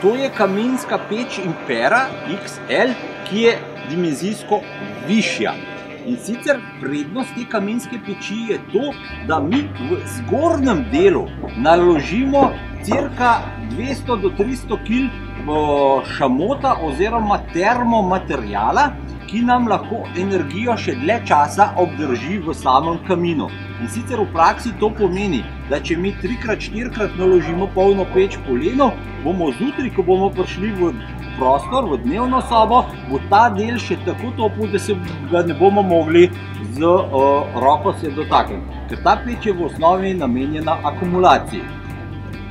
To je kaminska peč Impera XL, ki je dimenzijsko višja. In sicer prednost te kaminske peči je to, da mi v zgornjem delu naložimo cirka 200 do 300 kg šamota oziroma termomaterijala, ki nam lahko energijo še dlje časa obdrži v samem kaminu. In sicer v praksi to pomeni, da če mi 3x-4x naložimo polno peč polenov, bomo zjutraj, ko bomo prišli v prostor, v dnevno sobo, bo ta del še tako topel, da se ga ne bomo mogli z roko se dotakniti. Ker ta peč je v osnovi namenjena akumulaciji.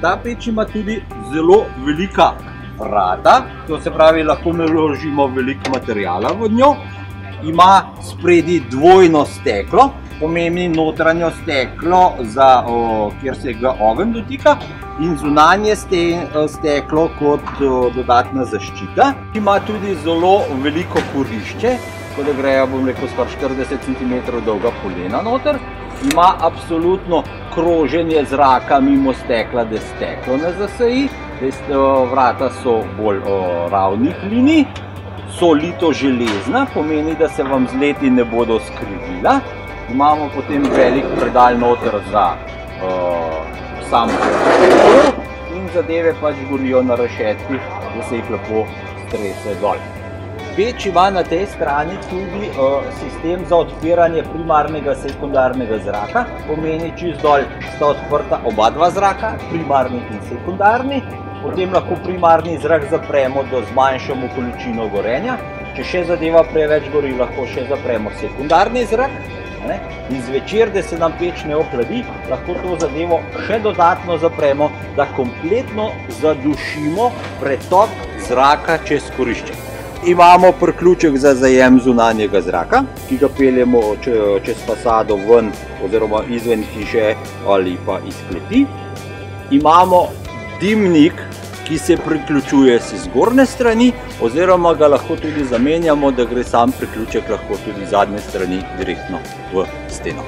Ta peč ima tudi zelo velika vrata, to se pravi, lahko naložimo veliko materijala v njo. Ima spredi dvojno steklo, pomeni notranjo steklo, kjer se ga ogenj dotika, in zunanje steklo kot dodatna zaščita. Ima tudi zelo veliko kurišče, ko da grejo, bom rekel, skoraj 40 cm dolga polena noter. Ima absolutno kroženje zraka mimo stekla, da steklo ne zaseji. Vrata so bolj ravnih linij, so lito železna, pomeni, da se vam z leti ne bodo skrivila. Imamo potem velik predal noter za sam prostor in zadeve pač gorijo na rešetki, da se jih lepo strese dol. Peč ima na tej strani tudi sistem za odpiranje primarnega, sekundarnega zraka. Pomeni, čist dol sta odprta oba dva zraka, primarni in sekundarni. Potem lahko primarni zrak zapremo, da zmanjšamo količino gorenja. Če še zadeva preveč gori, lahko še zapremo sekundarni zrak. In zvečer, da se nam peč ne ohladi, lahko to zadevo še dodatno zapremo, da kompletno zadušimo pretok zraka čez kurišče. Imamo priključek za zajem zunanjega zraka, ki ga peljemo čez fasado ven oziroma izven hiše ali pa iz kleti. Imamo dimnik, ki se priključuje z zgornje strani oziroma ga lahko tudi zamenjamo, da gre sam priključek lahko tudi z zadnje strani direktno v steno.